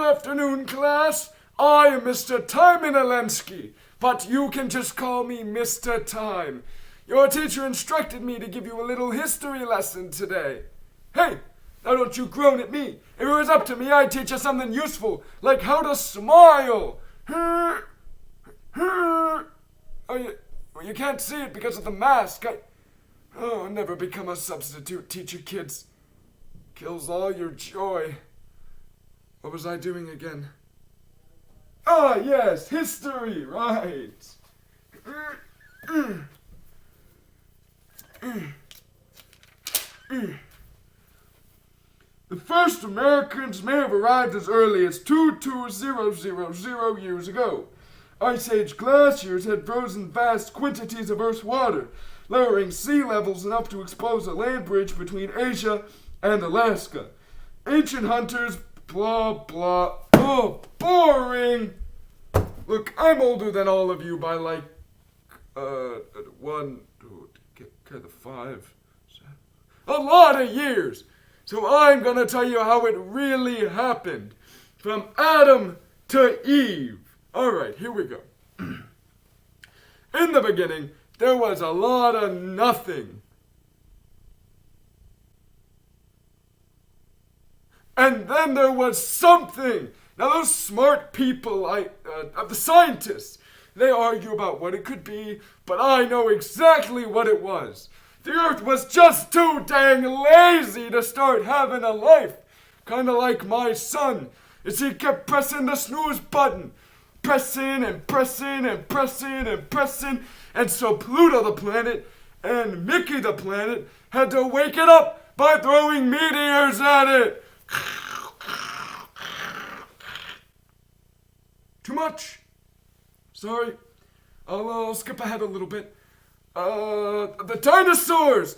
afternoon, class. I am Mr. Timon Alensky, but you can just call me Mr. Time. Your teacher instructed me to give you a little history lesson today. Hey, now don't you groan at me. If it was up to me, I'd teach you something useful, like how to smile. Oh, you can't see it because of the mask. I'll never become a substitute teacher, kids. Kills all your joy. What was I doing again? Ah, yes, history, right. The first Americans may have arrived as early as 22,000 years ago. Ice Age glaciers had frozen vast quantities of Earth's water, lowering sea levels enough to expose a land bridge between Asia and Alaska. Ancient hunters, blah, blah. Oh, boring! Look, I'm older than all of you by like, 5, 7, a lot of years. So I'm gonna tell you how it really happened. From Adam to Eve. Alright, here we go. In the beginning, there was a lot of nothing. And then there was something. Now those smart people, the scientists, they argue about what it could be, but I know exactly what it was. The Earth was just too dang lazy to start having a life. Kinda like my son, as he kept pressing the snooze button. Pressing and pressing and pressing and pressing. And so Pluto the planet and Mickey the planet had to wake it up by throwing meteors at it. Too much? Sorry. I'll skip ahead a little bit. The dinosaurs!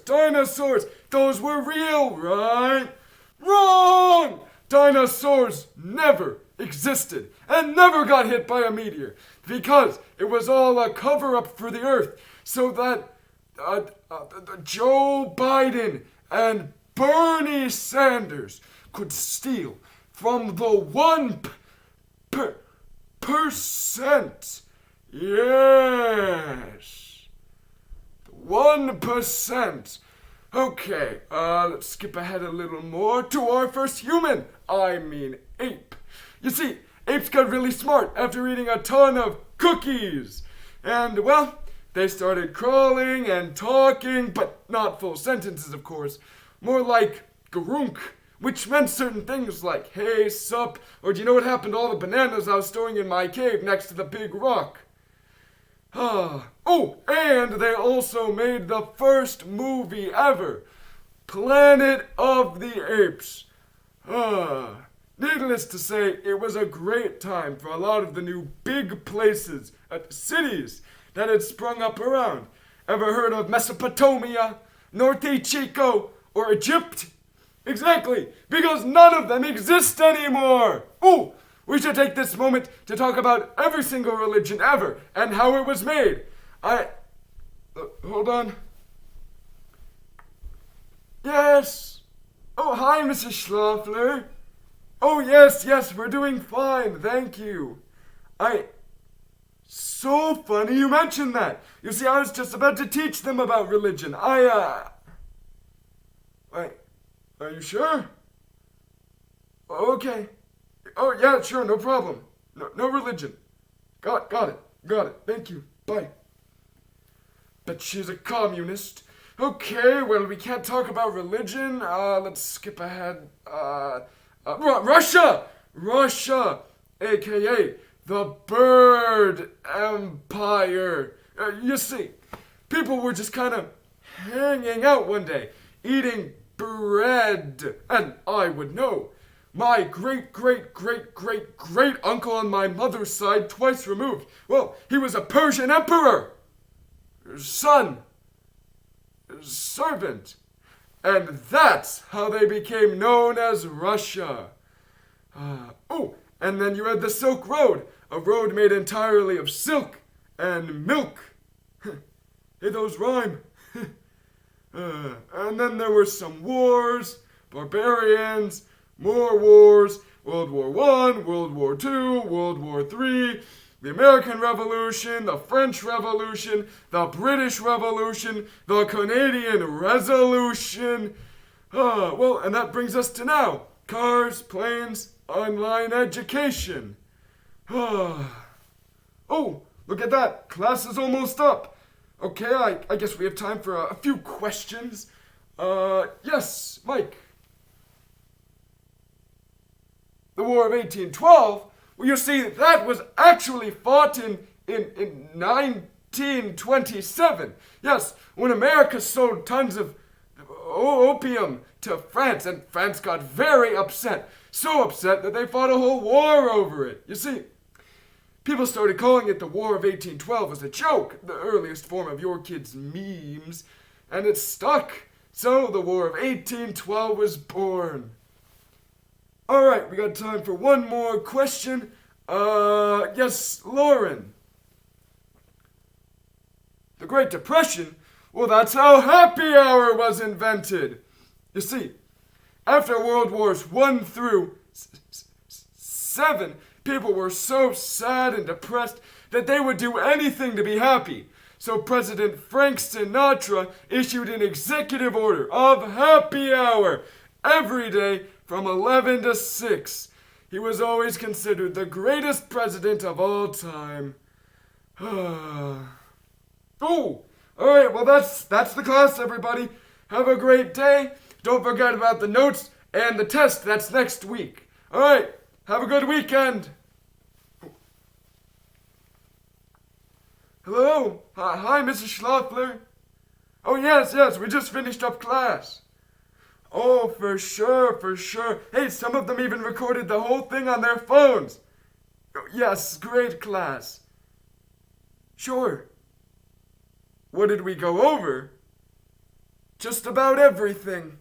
Those were real, right? Wrong! Dinosaurs never existed and never got hit by a meteor because it was all a cover-up for the Earth so that Joe Biden and Bernie Sanders could steal from the 1%. Yes. 1%. Okay, let's skip ahead a little more to our first human. I mean ape. You see, apes got really smart after eating a ton of cookies. And, well, they started crawling and talking, but not full sentences, of course. More like garunk, which meant certain things like, hey, sup, or do you know what happened to all the bananas I was storing in my cave next to the big rock? Oh, and they also made the first movie ever, Planet of the Apes. Needless to say, it was a great time for a lot of the new big places, cities that had sprung up around. Ever heard of Mesopotamia, Norte Chico, or Egypt? Exactly, because none of them exist anymore. Ooh, we should take this moment to talk about every single religion ever and how it was made. Hold on. Yes. Oh, hi, Mrs. Schlafler. Oh, yes, we're doing fine, thank you. So funny you mentioned that. You see, I was just about to teach them about religion. Are you sure? Okay. Oh, yeah, sure, no problem. No religion. Got it. Thank you. Bye. Bet she's a communist. Okay, well, we can't talk about religion. Let's skip ahead. Russia, a.k.a. the Bird Empire. You see, people were just kind of hanging out one day, eating bread, and I would know. My great-great-great-great-great-uncle on my mother's side, twice removed, well, he was a Persian emperor. Son. Servant. And that's how they became known as Russia. And then you had the Silk Road, a road made entirely of silk and milk. Hey, those rhyme. And then there were some wars, barbarians, more wars, World War I, World War II, World War III, the American Revolution, the French Revolution, the British Revolution, the Canadian Resolution. Well, and that brings us to now. Cars, planes, online education. Oh, look at that. Class is almost up. Okay, I guess we have time for a few questions. Yes, Mike. The War of 1812? Well, you see, that was actually fought in 1927. Yes, when America sold tons of opium to France, and France got very upset. So upset that they fought a whole war over it. You see, people started calling it the War of 1812 as a joke, the earliest form of your kids' memes, and it stuck. So the War of 1812 was born. Alright, we got time for one more question. Yes, Lauren. The Great Depression? Well, that's how happy hour was invented. You see, after World Wars I through 7, people were so sad and depressed that they would do anything to be happy. So President Frank Sinatra issued an executive order of happy hour every day from 11 to 6. He was always considered the greatest president of all time. Alright, well that's the class, everybody. Have a great day. Don't forget about the notes and the test. That's next week. Alright, have a good weekend. Hello? Hi, Mrs. Schlafler. Oh, yes, we just finished up class. Oh, for sure. Hey, some of them even recorded the whole thing on their phones. Yes, great class. Sure. What did we go over? Just about everything.